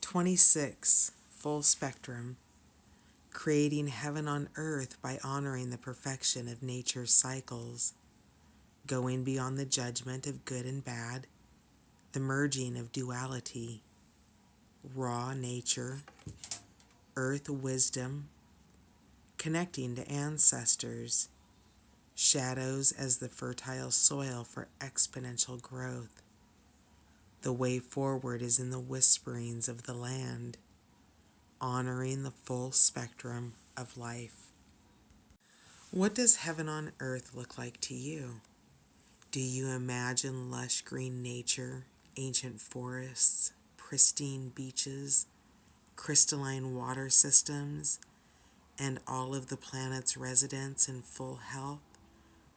26. Full spectrum. Creating heaven on earth by honoring the perfection of nature's cycles, going beyond the judgment of good and bad, the merging of duality, raw nature, earth wisdom, connecting to ancestors, shadows as the fertile soil for exponential growth. The way forward is in the whisperings of the land, honoring the full spectrum of life. What does heaven on earth look like to you? Do you imagine lush green nature, ancient forests, pristine beaches, crystalline water systems, and all of the planet's residents in full health,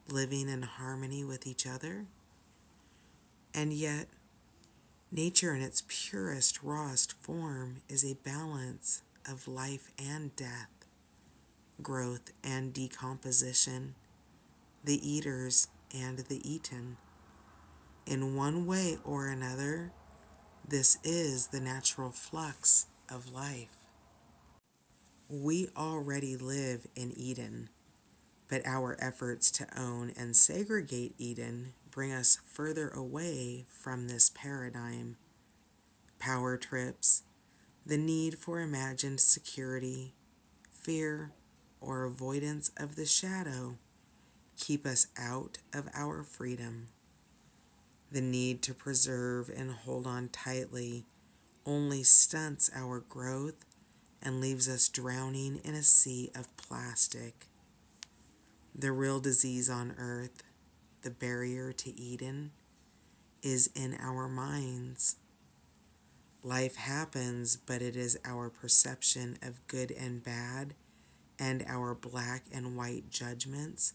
living in harmony with each other? And yet, nature in its purest, rawest form is a balance of life and death, growth and decomposition, the eaters and the eaten. In one way or another, this is the natural flux of life. We already live in Eden, but our efforts to own and segregate Eden bring us further away from this paradigm. Power trips, the need for imagined security, fear, or avoidance of the shadow keep us out of our freedom. The need to preserve and hold on tightly only stunts our growth and leaves us drowning in a sea of plastic. The real disease on earth, the barrier to Eden, is in our minds. Life happens, but it is our perception of good and bad and our black and white judgments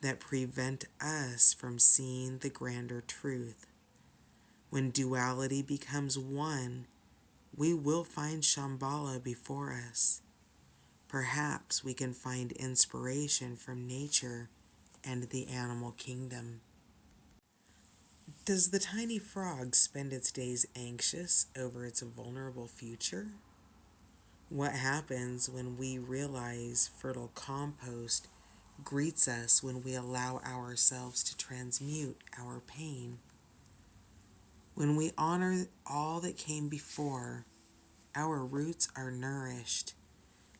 that prevent us from seeing the grander truth. When duality becomes one, we will find Shambhala before us. Perhaps we can find inspiration from nature and the animal kingdom. Does the tiny frog spend its days anxious over its vulnerable future? What happens when we realize fertile compost greets us when we allow ourselves to transmute our pain? When we honor all that came before, our roots are nourished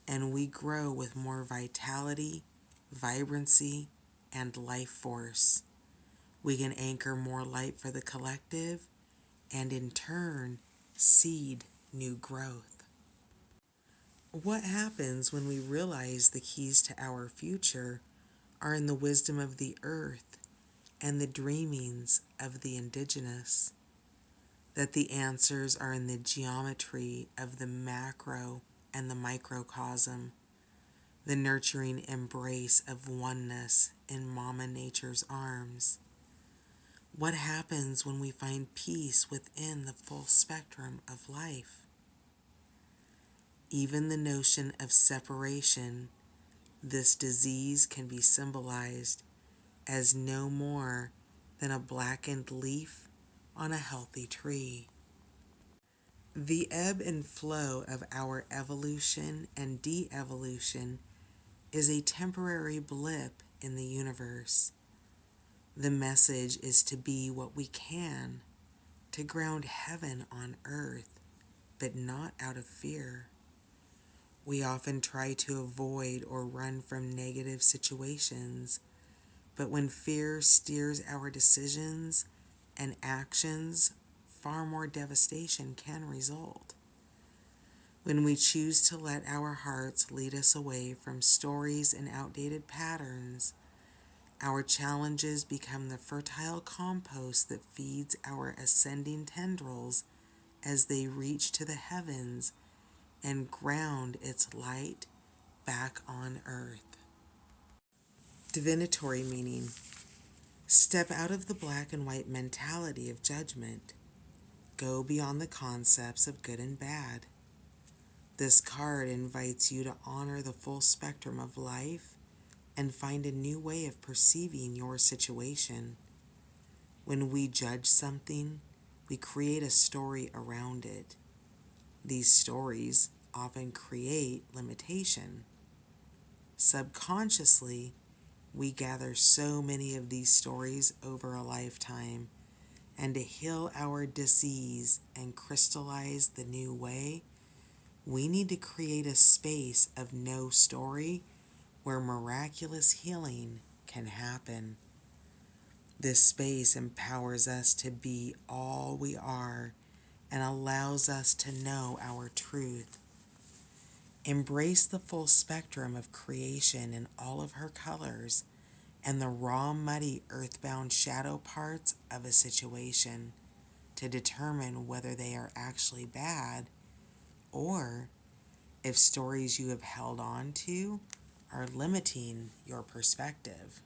and we grow with more vitality, vibrancy, and life force. We can anchor more light for the collective and in turn seed new growth. What happens when we realize the keys to our future are in the wisdom of the earth and the dreamings of the indigenous? That the answers are in the geometry of the macro and the microcosm, the nurturing embrace of oneness in Mama Nature's arms. What happens when we find peace within the full spectrum of life? Even the notion of separation, this disease can be symbolized as no more than a blackened leaf on a healthy tree. The ebb and flow of our evolution and de-evolution is a temporary blip in the universe. The message is to be what we can, to ground heaven on earth, but not out of fear. We often try to avoid or run from negative situations, but when fear steers our decisions and actions, far more devastation can result. When we choose to let our hearts lead us away from stories and outdated patterns, our challenges become the fertile compost that feeds our ascending tendrils as they reach to the heavens and ground its light back on earth. Divinatory meaning. Step out of the black and white mentality of judgment. Go beyond the concepts of good and bad. This card invites you to honor the full spectrum of life and find a new way of perceiving your situation. When we judge something, we create a story around it. These stories often create limitation. Subconsciously, we gather so many of these stories over a lifetime, and to heal our disease and crystallize the new way, we need to create a space of no story where miraculous healing can happen. This space empowers us to be all we are and allows us to know our truth. Embrace the full spectrum of creation in all of her colors and the raw, muddy, earthbound shadow parts of a situation to determine whether they are actually bad or if stories you have held on to are limiting your perspective.